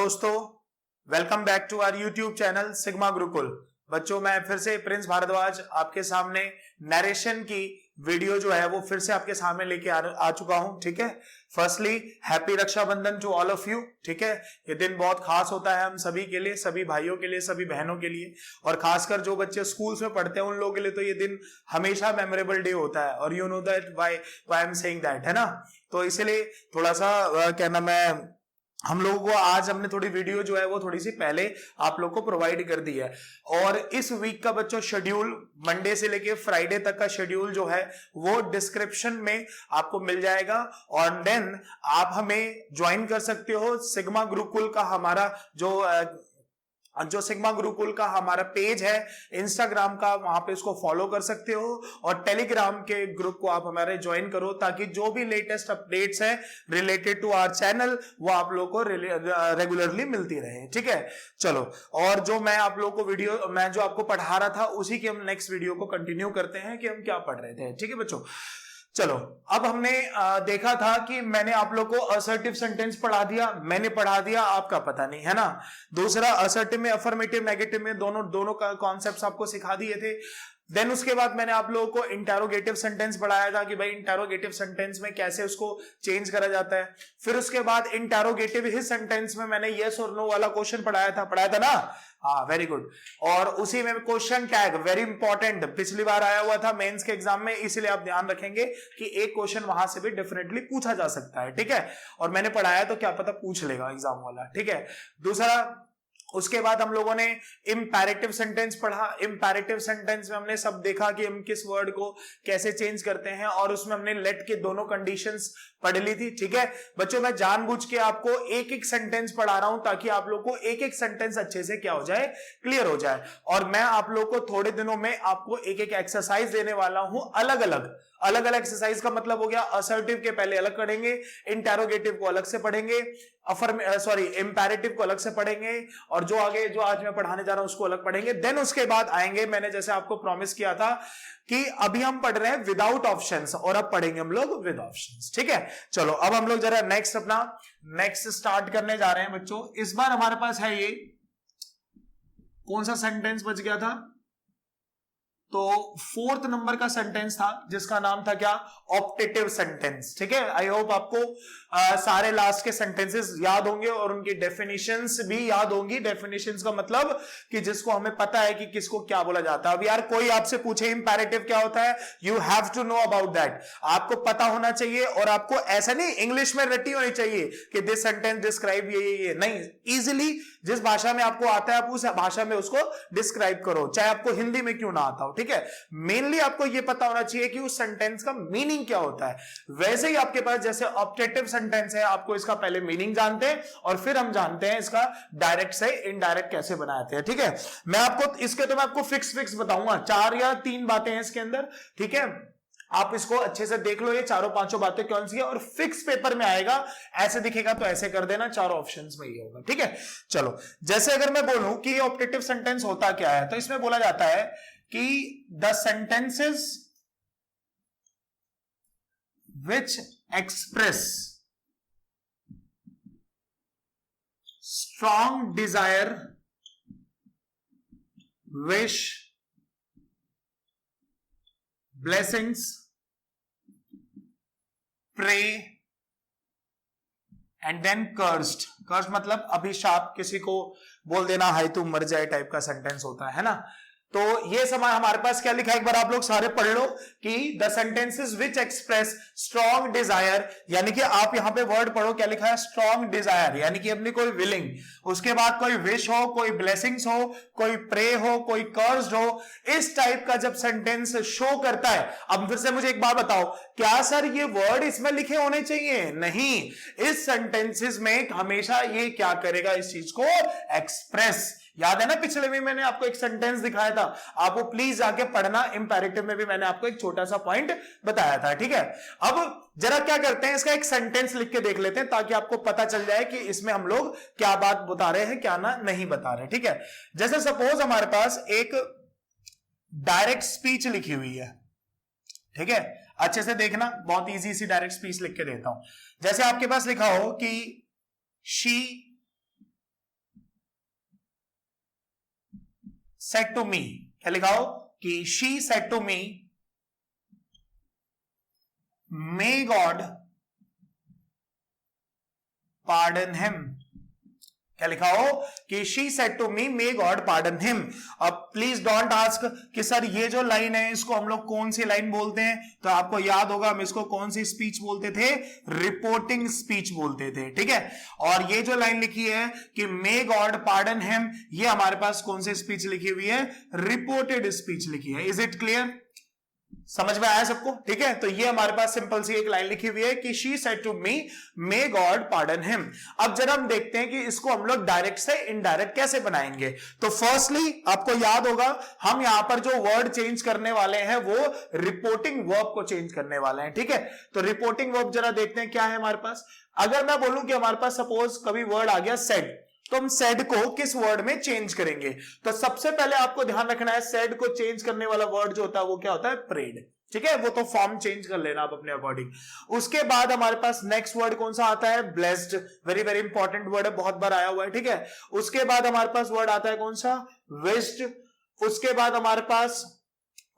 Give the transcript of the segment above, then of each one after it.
दोस्तों, welcome back to our YouTube channel Sigma Gurukul. बच्चों, मैं फिर से प्रिंस भारद्वाज आपके सामने नरेशन की वीडियो जो है वो फिर से आपके सामने लेके आ चुका हूं। ठीक है, firstly happy Rakshabandhan to all of you. ठीक है, ये दिन बहुत खास होता है हम सभी के लिए, सभी भाइयों के लिए, सभी बहनों के लिए, और खासकर जो बच्चे स्कूल्स में पढ़ते हैं उन लोगों के लिए तो ये दिन हमेशा मेमोरेबल डे होता है। और you know that why I am saying that, है ना। तो इसलिए थोड़ा सा क्या नाम है, हम लोगों को आज हमने थोड़ी वीडियो जो है वो थोड़ी सी पहले आप लोग को प्रोवाइड कर दी है। और इस वीक का बच्चों शेड्यूल, मंडे से लेके फ्राइडे तक का शेड्यूल जो है वो डिस्क्रिप्शन में आपको मिल जाएगा। और देन आप हमें ज्वाइन कर सकते हो। सिग्मा गुरुकुल का हमारा जो सिग्मा गुरुकुल का हमारा पेज है इंस्टाग्राम का, वहां पे उसको फॉलो कर सकते हो। और टेलीग्राम के ग्रुप को आप हमारे ज्वाइन करो, ताकि जो भी लेटेस्ट अपडेट्स है रिलेटेड टू आवर चैनल वो आप लोग को रेगुलरली मिलती रहे। ठीक है, चलो। और जो मैं आप लोग को वीडियो, मैं जो आपको पढ़ा रहा था उसी की हम नेक्स्ट वीडियो को कंटिन्यू करते हैं कि हम क्या पढ़ रहे थे। ठीक है बच्चों, चलो। अब हमने देखा था कि मैंने आप लोग को असर्टिव सेंटेंस पढ़ा दिया, मैंने पढ़ा दिया, आपका पता नहीं, है ना। दूसरा, असर्टिव में, अफर्मेटिव, नेगेटिव में दोनों का कॉन्सेप्ट्स आपको सिखा दिए थे। देन उसके बाद मैंने आप लोगों को इंटेरोगेटिव सेंटेंस पढ़ाया था कि भाई इंटेरोगेटिव सेंटेंस में कैसे उसको चेंज करा जाता है। फिर उसके बाद इंटेरोगेटिव ही सेंटेंस में मैंने यस और नो वाला क्वेश्चन पढ़ाया था ना। हाँ, वेरी गुड। और उसी में क्वेश्चन टैग, वेरी इंपॉर्टेंट, पिछली बार आया हुआ था मेंस के एग्जाम में, इसलिए आप ध्यान रखेंगे कि एक क्वेश्चन वहां से भी डेफिनेटली पूछा जा सकता है। ठीक है, और मैंने पढ़ाया तो क्या पता पूछ लेगा एग्जाम वाला। ठीक है, दूसरा, उसके बाद हम लोगों ने इंपैरेटिव सेंटेंस पढ़ा। इंपैरेटिव सेंटेंस में हमने सब देखा कि हम किस वर्ड को कैसे चेंज करते हैं, और उसमें हमने लेट के दोनों कंडीशंस पढ़ ली थी। ठीक है बच्चों, मैं जानबूझ के आपको एक एक सेंटेंस पढ़ा रहा हूं ताकि आप लोग को एक एक सेंटेंस अच्छे से क्या हो जाए, क्लियर हो जाए। और मैं आप लोग को थोड़े दिनों में आपको एक एक एक्सरसाइज देने वाला हूं, अलग अलग एक्सरसाइज का मतलब हो गया असर्टिव के पहले अलग पढ़ेंगे, इंटेरोगेटिव को अलग से पढ़ेंगे, इंपैरेटिव को अलग से पढ़ेंगे, और जो आज मैं पढ़ाने जा रहा हूं उसको अलग पढ़ेंगे। देन उसके बाद आएंगे, मैंने जैसे आपको प्रॉमिस किया था कि अभी हम पढ़ रहे हैं विदाउट ऑप्शंस, और अब पढ़ेंगे हम लोग विद ऑप्शंस। ठीक है, चलो। अब हम लोग जरा नेक्स्ट स्टार्ट करने जा रहे हैं बच्चों। इस बार हमारे पास है ये कौन सा सेंटेंस बच गया था, तो 4th नंबर का सेंटेंस था जिसका नाम था क्या, ऑप्टेटिव सेंटेंस। ठीक है, आई होप आपको सारे लास्ट के सेंटेंसेस याद होंगे और उनकी डेफिनेशंस भी याद होंगी। डेफिनेशंस का मतलब कि जिसको हमें पता है कि किसको क्या बोला जाता है। अब यार कोई आपसे पूछे इंपैरेटिव क्या होता है, you have to know about that, आपको पता होना चाहिए। और आपको ऐसा नहीं इंग्लिश में रटी होनी चाहिए कि दिस सेंटेंस डिस्क्राइब ये नहीं, इजिली जिस भाषा में आपको आता है आप उस भाषा में उसको डिस्क्राइब करो, चाहे आपको हिंदी में क्यों ना आता हो। ठीक है, मेनली आपको यह पता होना चाहिए कि उस सेंटेंस का मीनिंग क्या होता है। वैसे ही आपके पास जैसे ऑप्टेटिव सेंटेंस है, आपको इसका पहले मीनिंग जानते हैं और फिर हम जानते हैं इसका डायरेक्ट से इनडायरेक्ट कैसे बनाते हैं। ठीक है, मैं आपको फिक्स बताऊंगा, 4 या 3 बातें हैं इसके अंदर। ठीक है, आप इसको अच्छे से देख लो, ये चारों पांचों बातें कौन सी है, और फिक्स पेपर में आएगा, ऐसे दिखेगा तो ऐसे कर देना, चारों ऑप्शंस में ये होगा। ठीक है, चलो। जैसे अगर मैं बोलूं कि ऑप्टेटिव सेंटेंस होता क्या है, तो इसमें बोला जाता है कि the sentences which express strong desire, wish, blessings, pray and then cursed. Cursed मतलब अभिशाप, किसी को बोल देना हाय तू मर जाए टाइप का सेंटेंस होता है ना। तो ये समय हमारे पास क्या लिखा है, एक बार आप लोग सारे पढ़ लो कि the sentences which express strong Dzire, यानी कि आप यहां पे वर्ड पढ़ो क्या लिखा है, स्ट्रॉन्ग डिजायर, यानी कि अपनी कोई विलिंग, उसके बाद कोई विश हो, कोई ब्लेसिंग्स हो, कोई प्रे हो, कोई कर्स्ड हो, इस टाइप का जब सेंटेंस शो करता है। अब फिर से मुझे एक बात बताओ, क्या सर ये वर्ड इसमें लिखे होने चाहिए? नहीं, इस सेंटेंसेस में हमेशा ये क्या करेगा, इस चीज को एक्सप्रेस। याद है ना, पिछले में मैंने आपको एक सेंटेंस दिखाया था, आप वो प्लीज जाके पढ़ना, इंपैरेटिव में भी मैंने आपको एक छोटा सा पॉइंट बताया था। ठीक है, अब जरा क्या करते हैं, इसका एक सेंटेंस लिख के देख लेते हैं ताकि आपको पता चल जाए कि इसमें हम लोग क्या बात बता रहे हैं, क्या ना नहीं बता रहे। ठीक है, जैसे सपोज हमारे पास एक डायरेक्ट स्पीच लिखी हुई है। ठीक है, अच्छे से देखना, बहुत इजी सी डायरेक्ट स्पीच लिख के देता हूं। जैसे आपके पास लिखा हो कि शी सेड टू मी, क्या लिखा हो कि she said to me may God pardon him, क्या लिखा हो कि she said to me may God pardon him. अब प्लीज डोंट आस्क कि सर ये जो लाइन है इसको हम लोग कौन सी लाइन बोलते हैं, तो आपको याद होगा हम इसको कौन सी स्पीच बोलते थे, रिपोर्टिंग स्पीच बोलते थे, ठीक है। और ये जो लाइन लिखी है कि मे गॉड पार्डन हिम, ये हमारे पास कौन सी स्पीच लिखी हुई है, रिपोर्टेड स्पीच लिखी है। इज इट क्लियर, समझ में आया सबको, ठीक है। तो ये हमारे पास सिंपल सी एक लाइन लिखी हुई है कि she said to me may God pardon him. अब जरा हम देखते हैं कि इसको हम लोग डायरेक्ट से इनडायरेक्ट कैसे बनाएंगे। तो फर्स्टली आपको याद होगा हम यहां पर जो वर्ड चेंज करने वाले हैं वो रिपोर्टिंग वर्ब को चेंज करने वाले हैं, ठीक है। तो रिपोर्टिंग वर्ब जरा देखते हैं क्या है हमारे पास। अगर मैं बोलूं कि हमारे पास सपोज कभी वर्ड आ गया सेड, तो हम सेड को किस वर्ड में चेंज करेंगे। तो सबसे पहले आपको ध्यान रखना है सेड को चेंज करने वाला वर्ड जो होता है वो क्या होता है, प्रेड, ठीक है। वो तो फॉर्म चेंज कर लेना आप अपने अकॉर्डिंग। उसके बाद हमारे पास नेक्स्ट वर्ड कौन सा आता है, blessed, very very important word है, बहुत बार आया हुआ है, ठीक है। उसके बाद हमारे पास वर्ड आता है कौन सा, विस्ड। उसके बाद हमारे पास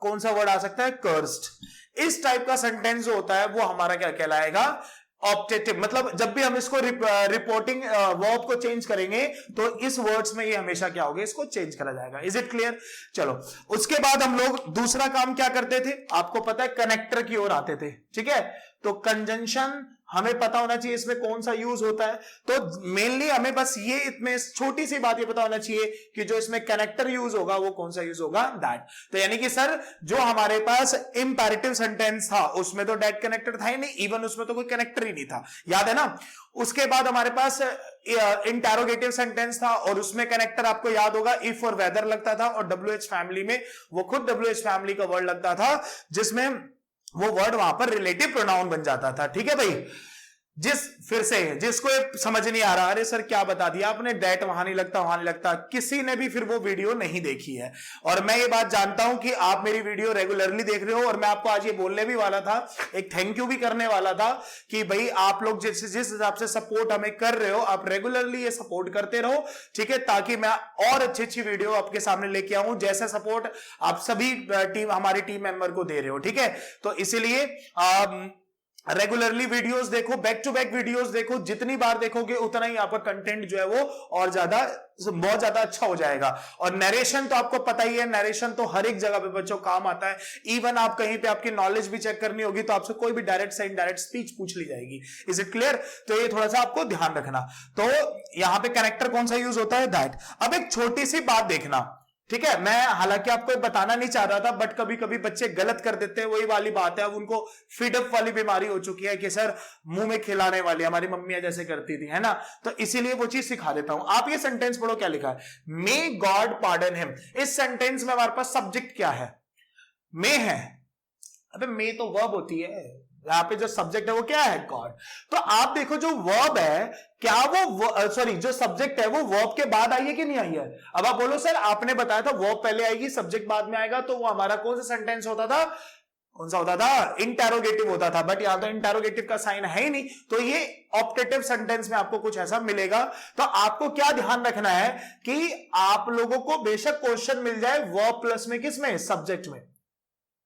कौन सा वर्ड आ सकता है, कर्स्ड। इस टाइप का सेंटेंस जो होता है वो हमारा क्या कहलाएगा, ऑप्टेटिव। मतलब जब भी हम इसको रिपोर्टिंग वर्ब को चेंज करेंगे तो इस वर्ड्स में ये हमेशा क्या होगा, इसको चेंज करा जाएगा। Is it clear. चलो उसके बाद हम लोग दूसरा काम क्या करते थे, आपको पता है कनेक्टर की ओर आते थे, ठीक है। तो कंजंक्शन हमें पता होना चाहिए इसमें कौन सा यूज होता है। तो मेनली हमें बस ये इसमें छोटी सी बात ये पता होना चाहिए कि जो इसमें कनेक्टर यूज होगा वो कौन सा यूज होगा, दैट। तो यानी कि सर जो हमारे पास इंपैरेटिव सेंटेंस था उसमें तो दैट कनेक्टर था ही नहीं, इवन उसमें तो कोई कनेक्टर ही नहीं था, याद है ना। उसके बाद हमारे पास इंटरोगेटिव सेंटेंस था और उसमें कनेक्टर आपको याद होगा इफ और वेदर लगता था, और WH फैमिली में वो खुद WH फैमिली का वर्ड लगता था जिसमें वो वर्ड वहां पर रिलेटिव प्रोनाउन बन जाता था, ठीक है भाई। फिर से जिसको समझ नहीं आ रहा, अरे सर क्या बता दिया आपने, डेट वहां नहीं लगता वहां नहीं लगता, किसी ने भी फिर वो वीडियो नहीं देखी है। और मैं ये बात जानता हूं कि आप मेरी वीडियो रेगुलरली देख रहे हो, और मैं आपको आज ये बोलने भी वाला था, एक थैंक यू भी करने वाला था कि भाई आप लोग जिस हिसाब से सपोर्ट हमें कर रहे हो, आप रेगुलरली ये सपोर्ट करते रहो, ठीक है, ताकि मैं और अच्छी वीडियो आपके सामने लेके आऊं, जैसा सपोर्ट आप सभी हमारी टीम मेंबर को दे रहे हो, ठीक है। तो इसीलिए रेगुलरली वीडियोस देखो, बैक टू बैक वीडियोस देखो, जितनी बार देखोगे उतना ही आपका कंटेंट जो है वो और बहुत ज्यादा अच्छा हो जाएगा। और नरेशन तो आपको पता ही है, नरेशन तो हर एक जगह पे बच्चों काम आता है। इवन आप कहीं पे आपकी नॉलेज भी चेक करनी होगी तो आपसे कोई भी डायरेक्ट से इनडायरेक्ट स्पीच पूछ ली जाएगी। Is it clear. तो ये थोड़ा सा आपको ध्यान रखना। तो यहां पे कनेक्टर कौन सा यूज होता है, दैट। अब एक छोटी सी बात देखना, ठीक है। मैं हालांकि आपको बताना नहीं चाह रहा था, बट कभी कभी बच्चे गलत कर देते हैं, वही वाली बात है। अब उनको फीडअप वाली बीमारी हो चुकी है कि सर मुंह में खिलाने वाली, हमारी मम्मियां जैसे करती थी, है ना। तो इसीलिए वो चीज सिखा देता हूं। आप ये सेंटेंस पढ़ो, क्या लिखा है, मे गॉड पार्डन हिम। इस सेंटेंस में हमारे पास सब्जेक्ट क्या है, मे है। अबे मे तो वर्ब होती है, यहां पे जो सब्जेक्ट है वो क्या है, गॉड। तो आप देखो जो वर्ब है, क्या वो सॉरी जो सब्जेक्ट है वो वर्ब के बाद आई है कि नहीं आई है। अब आप बोलो सर आपने बताया था वर्ब पहले आएगी सब्जेक्ट बाद में आएगा, तो वो हमारा कौन सा सेंटेंस होता था, कौन सा होता था, इंटेरोगेटिव होता था। बट यहां तो इंटेरोगेटिव का साइन है ही नहीं, तो ये ऑप्टेटिव सेंटेंस में आपको कुछ ऐसा मिलेगा। तो आपको क्या ध्यान रखना है कि आप लोगों को बेशक क्वेश्चन मिल जाए वर्ब प्लस में, किसमें, सब्जेक्ट में।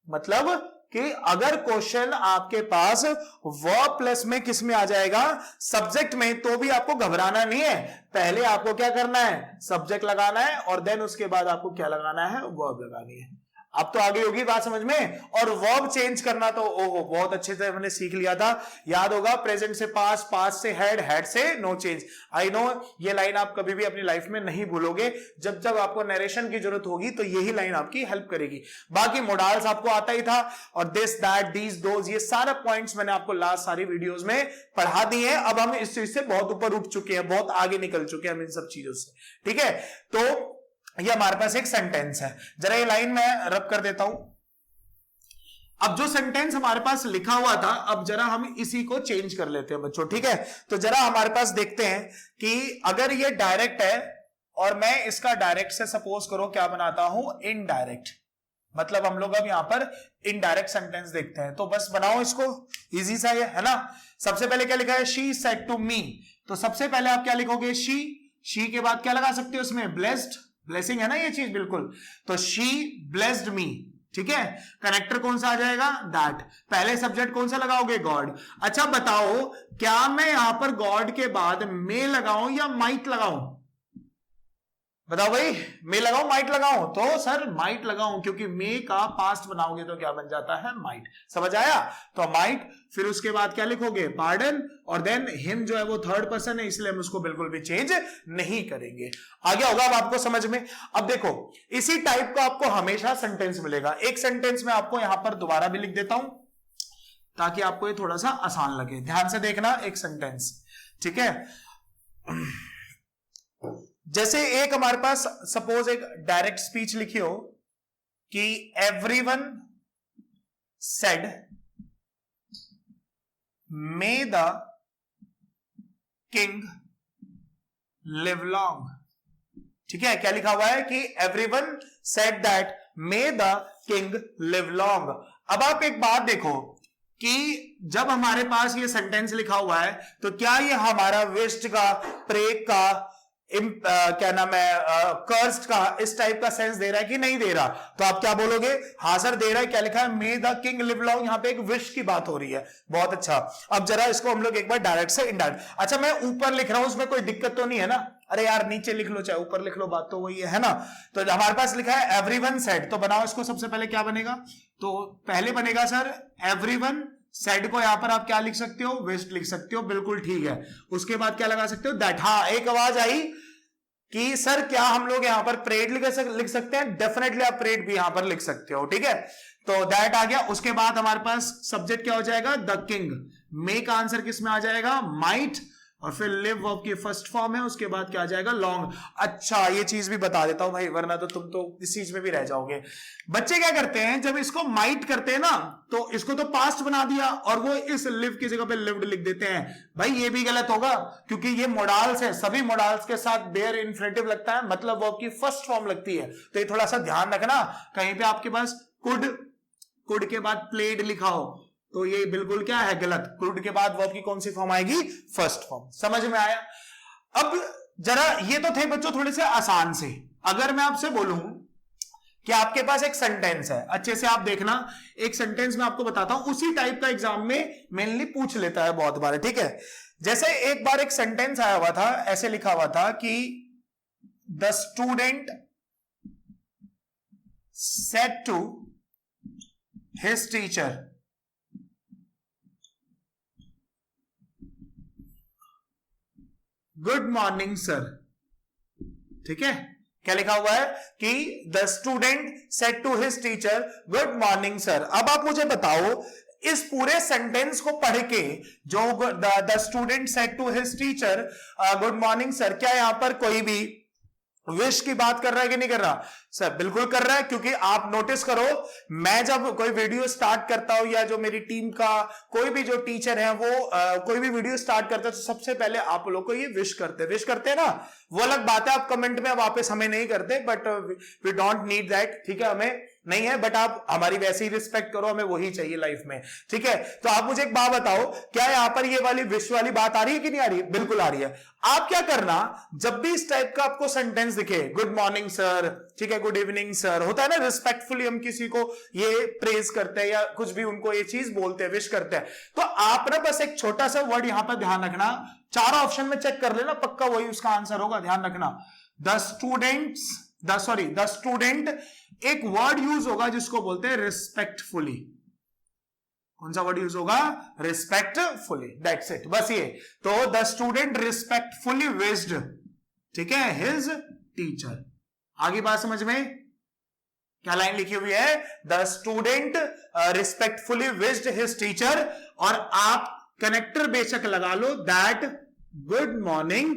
मतलब कि अगर क्वेश्चन आपके पास वर्ब प्लस में किस में आ जाएगा, सब्जेक्ट में, तो भी आपको घबराना नहीं है। पहले आपको क्या करना है, सब्जेक्ट लगाना है, और देन उसके बाद आपको क्या लगाना है, वर्ब लगानी है। अब तो आगे होगी बात समझ में। और वर्ब चेंज करना तो ओहो बहुत अच्छे से हमने सीख लिया था, याद होगा, प्रेजेंट से पास, पास से हेड, हेड से नो चेंज। आई नो ये लाइन आप कभी भी अपनी लाइफ में नहीं भूलोगे, जब जब आपको नरेशन की जरूरत होगी तो यही लाइन आपकी हेल्प करेगी। बाकी मोडाल्स आपको आता ही था, और दिस दैट दीज दोज, ये सारे पॉइंट्स मैंने आपको लास्ट सारी वीडियोस में पढ़ा दिए हैं। अब हम इस चीज से बहुत ऊपर उठ चुके हैं, बहुत आगे निकल चुके हैं हम इन सब चीजों से, ठीक है। तो ये हमारे पास एक सेंटेंस है, जरा ये लाइन मैं रब कर देता हूं। अब जो सेंटेंस हमारे पास लिखा हुआ था, अब जरा हम इसी को चेंज कर लेते हैं बच्चों, ठीक है। तो जरा हमारे पास देखते हैं कि अगर ये डायरेक्ट है और मैं इसका डायरेक्ट से सपोज करो क्या बनाता हूं, इनडायरेक्ट, मतलब हम लोग अब यहां पर इनडायरेक्ट सेंटेंस देखते हैं। तो बस बनाओ इसको, इजी सा है ना। सबसे पहले क्या लिखा है, शी सेड टू मी। तो सबसे पहले आप क्या लिखोगे, शी के बाद क्या लगा सकते हो उसमें, ब्लेस्ड, ब्लेसिंग है ना ये चीज, बिल्कुल। तो शी ब्लेस्ड मी, ठीक है। कनेक्टर कौन सा आ जाएगा, दैट। पहले सब्जेक्ट कौन सा लगाओगे, गॉड। अच्छा बताओ, क्या मैं यहां पर गॉड के बाद मे लगाऊं या माइट लगाऊं, बताओ भाई, मे लगाऊं माइट लगाऊं, तो सर माइट लगाऊं, क्योंकि मे का पास्ट बनाओगे तो क्या बन जाता है, माइट। समझ आया, तो माइट, फिर उसके बाद क्या लिखोगे, पार्डन, और देन हिम जो है वो थर्ड पर्सन है, इसलिए हम उसको बिल्कुल भी चेंज नहीं करेंगे। आ गया होगा अब आपको समझ में। अब देखो, इसी टाइप का आपको हमेशा सेंटेंस मिलेगा। एक सेंटेंस में आपको यहां पर दोबारा भी लिख देता हूं ताकि आपको ये थोड़ा सा आसान लगे। ध्यान से देखना एक सेंटेंस, ठीक है। जैसे एक हमारे पास सपोज एक डायरेक्ट स्पीच लिखी हो कि everyone said may the king live long, ठीक है। क्या लिखा हुआ है कि everyone said that may the king live long. अब आप एक बात देखो कि जब हमारे पास ये सेंटेंस लिखा हुआ है तो क्या ये हमारा विश्ड का, प्रे का, क्या नाम है, कर्स्ड का, इस टाइप का सेंस दे रहा है कि नहीं दे रहा। तो आप क्या बोलोगे, हाँ सर दे रहा है। क्या लिखा है, मे द किंग लिव लॉन्ग, यहां पे एक विश की बात हो रही है। बहुत अच्छा। अब जरा इसको हम लोग एक बार डायरेक्ट से इनडायरेक्ट, अच्छा मैं ऊपर लिख रहा हूं, उसमें कोई दिक्कत तो नहीं है ना, अरे यार नीचे लिख लो चाहे ऊपर लिख लो, बात तो वही है ना। तो हमारे पास लिखा है एवरीवन सेड, तो बनाओ इसको, सबसे पहले क्या बनेगा, तो पहले बनेगा सर एवरीवन सेड को यहां पर आप क्या लिख सकते हो, विश्ड लिख सकते हो, बिल्कुल ठीक है। उसके बाद क्या लगा सकते हो, दैट। हाँ, एक आवाज आई कि सर क्या हम लोग यहां पर प्रेड लिख सकते हैं, डेफिनेटली आप प्रेड भी यहां पर लिख सकते हो, ठीक है। तो दैट आ गया। उसके बाद हमारे पास सब्जेक्ट क्या हो जाएगा, द किंग। मे का आंसर किस में आ जाएगा, माइट, और फिर लिव वर्ब की फर्स्ट फॉर्म है, उसके बाद क्या आ जाएगा, लॉन्ग। अच्छा ये चीज भी बता देता हूं भाई, वरना तो तुम तो इस चीज में भी रह जाओगे। बच्चे क्या करते हैं, जब इसको माइट करते हैं ना, तो इसको तो पास्ट बना दिया और वो इस लिव की जगह पे लिव्ड लिख देते हैं। भाई ये भी गलत होगा, क्योंकि ये मोडाल्स है, सभी मोडाल्स के साथ बेयर इन्फिनेटिव लगता है, मतलब वर्ब की फर्स्ट फॉर्म लगती है। तो ये थोड़ा सा ध्यान रखना, कहीं पे आपके पास कुड के बाद प्लेड लिखा हो तो ये बिल्कुल क्या है, गलत। कुड के बाद वर्ब की कौन सी फॉर्म आएगी, फर्स्ट फॉर्म। समझ में आया। अब जरा ये तो थे बच्चों थोड़े से आसान से। अगर मैं आपसे बोलूं कि आपके पास एक सेंटेंस है, अच्छे से आप देखना, एक सेंटेंस में आपको बताता हूं, उसी टाइप का एग्जाम में मेनली पूछ लेता है बहुत बार, ठीक है। जैसे एक बार एक सेंटेंस आया हुआ था, ऐसे लिखा हुआ था कि the student said to his teacher, good morning sir, ठीक है। क्या लिखा हुआ है कि the student said to his teacher, good morning sir. अब आप मुझे बताओ, इस पूरे सेंटेंस को पढ़ के जो the student said to his teacher good morning sir, क्या यहां पर कोई भी विश की बात कर रहा है कि नहीं कर रहा, सर बिल्कुल कर रहा है। क्योंकि आप नोटिस करो, मैं जब कोई वीडियो स्टार्ट करता हूं या जो मेरी टीम का कोई भी जो टीचर है वो कोई भी वीडियो स्टार्ट करता है तो सबसे पहले आप लोग को ये विश करते हैं ना। वो अलग बात है, आप कमेंट में वापस हमें नहीं करते, but we don't need that, ठीक है, हमें नहीं है, बट आप हमारी वैसे ही रिस्पेक्ट करो, हमें वही चाहिए लाइफ में, ठीक है। तो आप मुझे एक बात बताओ, क्या यहां पर ये वाली विश वाली बात आ रही है कि नहीं आ रही है, बिल्कुल आ रही है। आप क्या करना, जब भी इस टाइप का आपको सेंटेंस दिखे, गुड मॉर्निंग सर, ठीक है, गुड इवनिंग सर, होता है ना, रिस्पेक्टफुली हम किसी को ये प्रेज करते हैं या कुछ भी उनको ये चीज बोलते हैं, विश करते हैं, तो आप ना बस एक छोटा सा वर्ड यहां पर ध्यान रखना, 4 ऑप्शन में चेक कर लेना, पक्का वही उसका आंसर होगा, ध्यान रखना। द स्टूडेंट, एक वर्ड यूज होगा जिसको बोलते हैं रिस्पेक्टफुली। कौन सा वर्ड यूज होगा, रिस्पेक्टफुली, दैट्स इट, बस ये। तो द स्टूडेंट रिस्पेक्टफुली विश्ड, ठीक है, हिज टीचर। आगे बात समझ में, क्या लाइन लिखी हुई है, the student respectfully wished his teacher, और आप कनेक्टर बेशक लगा लो, दैट गुड मॉर्निंग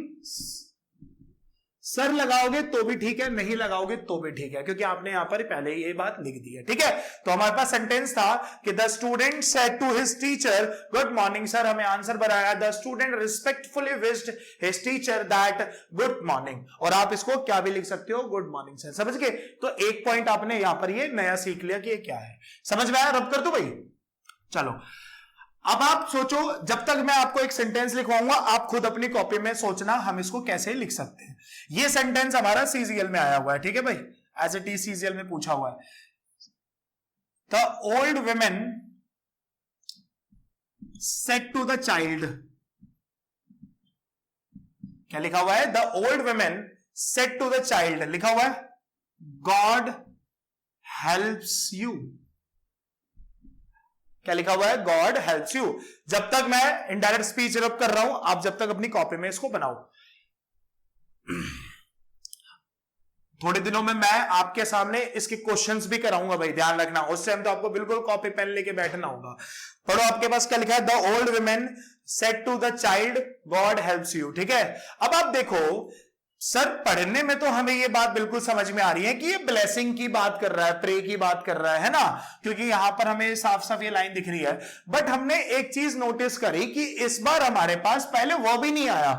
सर लगाओगे तो भी ठीक है, नहीं लगाओगे तो भी ठीक है, क्योंकि आपने यहां पर पहले ये बात लिख दी है, ठीक है। तो हमारे पास सेंटेंस था कि the student said to his teacher good morning sir, हमें आंसर बनाया the student respectfully wished his teacher that good morning, और आप इसको क्या भी लिख सकते हो, गुड मॉर्निंग सर, समझ गए। तो एक पॉइंट आपने यहां पर ये नया सीख लिया कि ये क्या है, समझ में आया, रब कर दो भाई। चलो अब आप सोचो, जब तक मैं आपको एक सेंटेंस लिखवाऊंगा आप खुद अपनी कॉपी में सोचना हम इसको कैसे लिख सकते हैं। ये सेंटेंस हमारा सीजीएल में आया हुआ है, ठीक है भाई, एज इट इज सीजीएल में पूछा हुआ है। The old women said to the child, क्या लिखा हुआ है? The old women said to the child, लिखा हुआ है गॉड हेल्प्स यू। क्या लिखा हुआ है? God helps you. जब तक मैं इनडायरेक्ट स्पीच रब कर रहा हूं, आप जब तक अपनी कॉपी में इसको बनाओ। थोड़े दिनों में मैं आपके सामने इसके क्वेश्चंस भी कराऊंगा भाई, ध्यान रखना। उस टाइम तो आपको बिल्कुल कॉपी पेन लेके बैठना होगा। पढ़ो, आपके पास क्या लिखा है? The old women said to the child God helps you, ठीक है। अब आप देखो सर, पढ़ने में तो हमें ये बात बिल्कुल समझ में आ रही है कि ये ब्लेसिंग की बात कर रहा है, प्रे की बात कर रहा है ना, क्योंकि यहां पर हमें साफ साफ ये लाइन दिख रही है। बट हमने एक चीज नोटिस करी कि इस बार हमारे पास पहले वर्ब ही नहीं आया,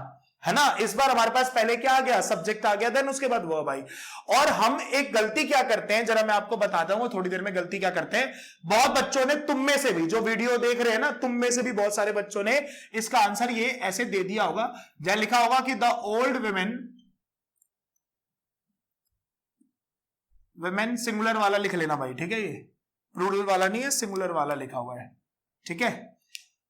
है ना। इस बार हमारे पास पहले क्या आ गया? सब्जेक्ट आ गया, देन उसके बाद वर्ब आई। और हम एक गलती क्या करते हैं, जरा मैं आपको बताता हूं थोड़ी देर में। गलती क्या करते हैं, बहुत बच्चों ने, तुम में से भी जो वीडियो देख रहे हैं ना, तुम में से भी बहुत सारे बच्चों ने इसका आंसर ये ऐसे दे दिया होगा, जहां लिखा होगा कि द ओल्ड वुमेन सिंगुलर वाला लिख लेना भाई, ठीक है। ये प्लूरल वाला नहीं है, सिंगुलर वाला लिखा हुआ है, ठीक है।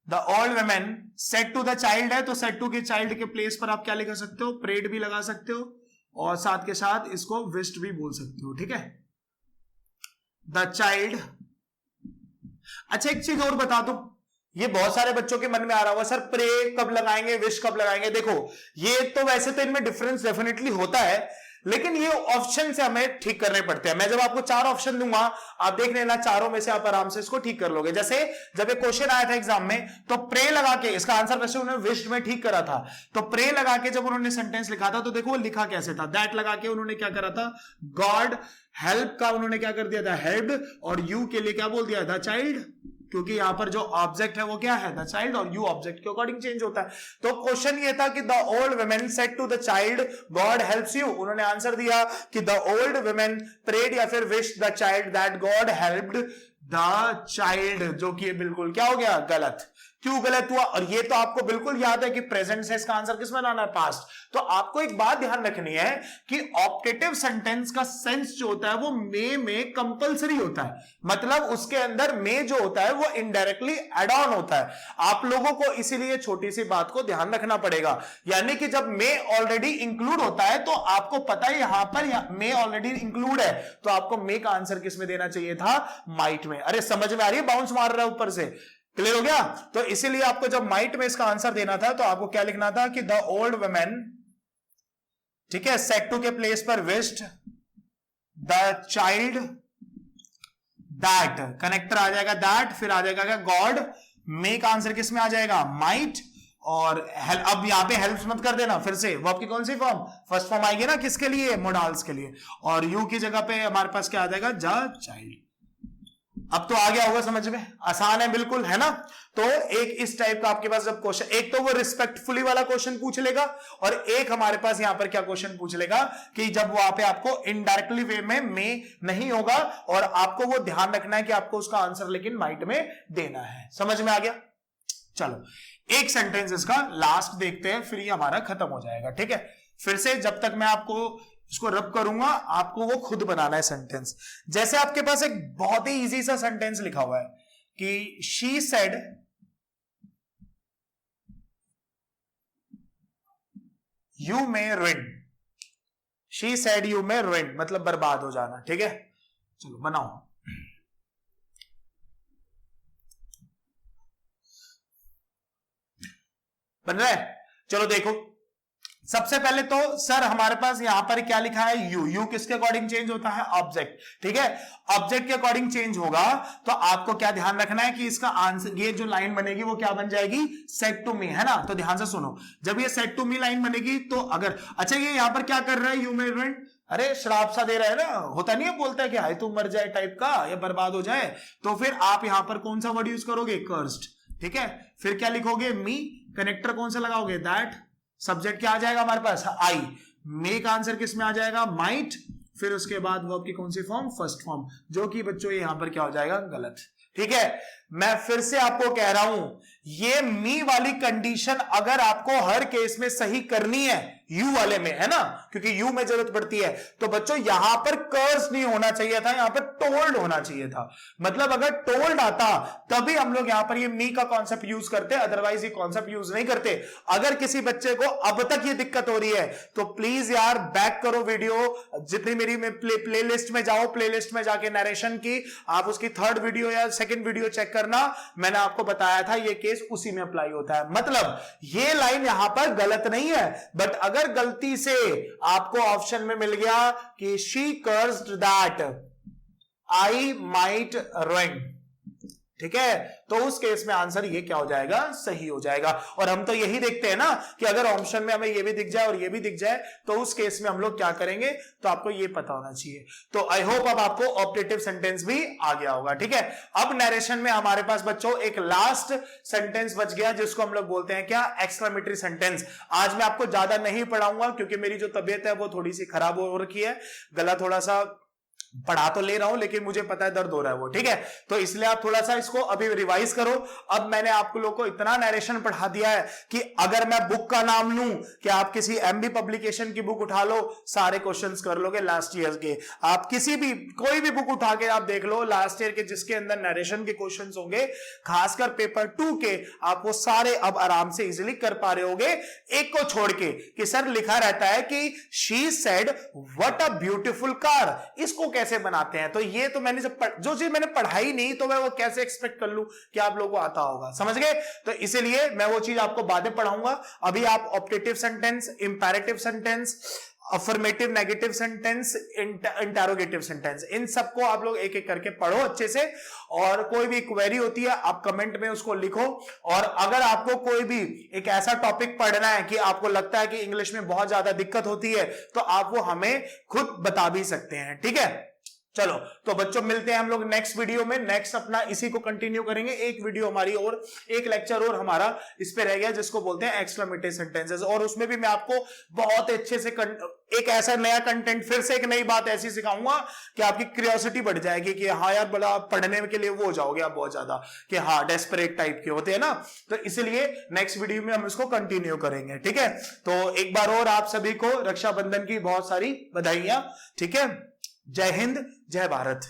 The old women said to the child है, तो सेड टू के चाइल्ड के प्लेस पर आप क्या लिख सकते हो? प्रेड भी लगा सकते हो, और साथ के साथ इसको विश्ड भी बोल सकते हो, ठीक है। The child. अच्छा, एक चीज और बता दो, ये बहुत सारे बच्चों के मन में आ रहा होगा, सर प्रे कब लगाएंगे, विश कब लगाएंगे। देखो, ये तो वैसे तो इनमें डिफरेंस डेफिनेटली होता है, लेकिन ये ऑप्शन से हमें ठीक करने पड़ते हैं। मैं जब आपको 4 ऑप्शन दूंगा, आप देख लेना, चारों में से आप आराम से इसको ठीक कर लोगे। जैसे जब एक क्वेश्चन आया था एग्जाम में, तो प्रे लगा के, इसका आंसर वैसे उन्होंने विश्ड में ठीक करा था, तो प्रे लगा के जब उन्होंने सेंटेंस लिखा था, तो देखो वो लिखा कैसे था। दैट लगा के उन्होंने क्या करा था? गॉड हेल्प का उन्होंने क्या कर दिया था? हेल्प्ड। और यू के लिए क्या बोल दिया था? चाइल्ड, क्योंकि यहां पर जो ऑब्जेक्ट है वो क्या है? द चाइल्ड, और यू ऑब्जेक्ट के अकॉर्डिंग चेंज होता है। तो क्वेश्चन ये था कि the old women said to the child God helps you. उन्होंने आंसर दिया कि द ओल्ड वुमेन प्रेड या फिर wish the child that God helped the child, जो कि बिल्कुल क्या हो गया? गलत। क्यों गलत हुआ? और ये तो आपको बिल्कुल याद है कि प्रेजेंट से इसका आंसर किसमें लाना है? पास्ट। तो आपको एक बात ध्यान रखनी है कि ऑप्टेटिव सेंटेंस का सेंस जो होता है वो मे में कंपलसरी होता है, मतलब उसके अंदर मे जो होता है वो इनडायरेक्टली एड ऑन होता है। आप लोगों को इसीलिए छोटी सी बात को ध्यान रखना पड़ेगा, यानी कि जब मे ऑलरेडी इंक्लूड होता है तो आपको पता है यहां पर मे ऑलरेडी इंक्लूड है, तो आपको मे का आंसर किसमें देना चाहिए था? माइट में। अरे समझ में आ रही है? बाउंस मार रहा है ऊपर से, क्लियर हो गया? तो इसीलिए आपको जब माइट में इसका आंसर देना था, तो आपको क्या लिखना था कि द ओल्ड वुमेन, ठीक है, सेड टू के प्लेस पर wished the child that, connector आ जाएगा दैट, फिर आ जाएगा गॉड, मे का आंसर किस में आ जाएगा? माइट। और अब यहां पे हेल्प्स मत कर देना, फिर से वर्ब की कौन सी फॉर्म? फर्स्ट फॉर्म आएगी ना, किसके लिए? मोडाल्स के लिए। और यू की जगह पे हमारे पास क्या आ जाएगा? The child. अब तो आ गया होगा समझ में, आसान है बिल्कुल, है ना। तो एक इस टाइप का आपके पास जब क्वेश्चन, एक तो वो रिस्पेक्टफुली वाला क्वेश्चन पूछ लेगा, और एक हमारे पास यहां पर क्या क्वेश्चन पूछ लेगा कि जब वहां पे आपको इनडायरेक्टली वे में नहीं होगा, और आपको वो ध्यान रखना है कि आपको उसका आंसर लेकिन माइट में देना है। समझ में आ गया? चलो एक सेंटेंस इसका लास्ट देखते हैं, फिर ये हमारा खत्म हो जाएगा, ठीक है। फिर से जब तक मैं आपको इसको रब करूंगा, आपको वो खुद बनाना है सेंटेंस। जैसे आपके पास एक बहुत ही इजी सा सेंटेंस लिखा हुआ है कि she said you may ruin, she said you may ruin मतलब बर्बाद हो जाना, ठीक है। चलो बनाओ। बन रहा है? चलो देखो, सबसे पहले तो सर हमारे पास यहां पर क्या लिखा है? यू। यू किसके अकॉर्डिंग चेंज होता है? ऑब्जेक्ट, ठीक है। ऑब्जेक्ट के अकॉर्डिंग चेंज होगा, तो आपको क्या ध्यान रखना है कि इसका आंसर, ये जो लाइन बनेगी वो क्या बन जाएगी? सेड टू मी, है ना। तो ध्यान से सुनो, जब ये सेड टू मी लाइन बनेगी तो अगर, अच्छा ये यहां पर क्या कर रहा है? यू मे रुइन, अरे श्राप सा दे रहा है ना, होता नहीं है, बोलता है कि हाय तू मर जाए टाइप का, या बर्बाद हो जाए। तो फिर आप यहां पर कौन सा वर्ड यूज करोगे? कर्स्ड, ठीक है। फिर क्या लिखोगे? मी, कनेक्टर कौन सा लगाओगे? दैट, सब्जेक्ट क्या आ जाएगा हमारे पास? आई। मे का आंसर किस में आ जाएगा? माइट। फिर उसके बाद वर्ब की कौन सी फॉर्म, फर्स्ट फॉर्म, जो कि बच्चों यहां पर क्या हो जाएगा, गलत। ठीक है, मैं फिर से आपको कह रहा हूं, ये मी वाली कंडीशन अगर आपको हर केस में सही करनी है, यू वाले में, है ना, क्योंकि यू में जरूरत पड़ती है, तो बच्चों यहां पर कर्स नहीं होना चाहिए था, यहां पर टोल्ड होना चाहिए था। मतलब अगर टोल्ड आता तभी हम लोग यहां पर ये मी का कॉन्सेप्ट यूज करते, अदरवाइज ये कॉन्सेप्ट यूज नहीं करते। अगर किसी बच्चे को अब तक ये दिक्कत हो रही है तो प्लीज यार बैक करो वीडियो, जितनी मेरी प्लेलिस्ट में जाओ, प्लेलिस्ट में जाके नरेशन की आप उसकी थर्ड वीडियो या सेकंड वीडियो चेक करना, मैंने आपको बताया था ये केस उसी में अप्लाई होता है। मतलब ये लाइन यहां पर गलत नहीं है, बट अगर गलती से आपको ऑप्शन में मिल गया कि she cursed that I might run, ठीक है, तो उस केस में आंसर ये क्या हो जाएगा, सही हो जाएगा। और हम तो यही देखते हैं ना कि अगर ऑप्शन में हमें ये भी दिख जाए और ये भी दिख जाए तो उस केस में हम लोग क्या करेंगे, तो आपको ये पता होना चाहिए। तो आई होप अब आपको ऑब्जेक्टिव सेंटेंस भी आ गया होगा। ठीक है, अब नरेशन में हमारे पास बच्चों एक लास्ट सेंटेंस बच गया जिसको हम लोग बोलते हैं क्या, एक्सक्लेमेटरी सेंटेंस। आज मैं आपको ज्यादा नहीं पढ़ाऊंगा क्योंकि मेरी जो तबीयत है वो थोड़ी सी खराब हो रखी है, गला थोड़ा सा, पढ़ा तो ले रहा हूं लेकिन मुझे पता है दर्द हो रहा है वो, ठीक है, तो इसलिए आप थोड़ा सा इसको अभी रिवाइज करो। अब मैंने आप लोगों को इतना नरेशन पढ़ा दिया है कि अगर मैं बुक का नाम लूं कि आप किसी एमबी पब्लिकेशन की बुक उठा लो, सारे क्वेश्चंस कर लोगे लास्ट ईयर के। आप किसी भी कोई भी बुक उठा के आप देख लो लास्ट ईयर के, जिसके अंदर नरेशन के क्वेश्चंस होंगे, खासकर पेपर 2 के, आप वो सारे अब आराम से इजिली कर पा रहे होगे, एक को छोड़ के कि सर लिखा रहता है कि she said what a beautiful car, इसको कैसे बनाते हैं। तो ये तो मैंने जो चीज मैंने पढ़ाई नहीं तो मैं वो कैसे एक्सपेक्ट कर लूं कि आप लोगों को आता होगा, समझ गए। तो इसीलिए मैं वो चीज आपको बाद में पढ़ाऊंगा। अभी आप objective sentence, imperative sentence, affirmative negative sentence, interrogative sentence, इन सबको आप लोग एक एक करके पढ़ो अच्छे से। और कोई भी क्वेरी होती है आप कमेंट में उसको लिखो। और अगर आपको कोई भी एक ऐसा टॉपिक पढ़ना है कि आपको लगता है कि इंग्लिश में बहुत ज्यादा दिक्कत होती है तो आप वो हमें खुद बता भी सकते हैं, ठीक है। चलो तो बच्चों मिलते हैं हम लोग नेक्स्ट वीडियो में। नेक्स्ट अपना इसी को कंटिन्यू करेंगे, एक वीडियो हमारी और, एक लेक्चर और हमारा इस पे रह गया जिसको बोलते हैं एक्सक्लेमेटरी सेंटेंसेस। और उसमें भी मैं आपको बहुत अच्छे से एक ऐसा नया कंटेंट, फिर से एक नई बात ऐसी सिखाऊंगा कि आपकी क्यूरियोसिटी बढ़ जाएगी कि हाँ यार बड़ा पढ़ने के लिए वो हो जाओगे आप बहुत ज्यादा कि हाँ डेस्परेट टाइप के होते हैं ना। तो इसलिए नेक्स्ट वीडियो में हम इसको कंटिन्यू करेंगे, ठीक है। तो एक बार और आप सभी को रक्षाबंधन की बहुत सारी बधाइयां, ठीक है। जय हिंद, जय भारत।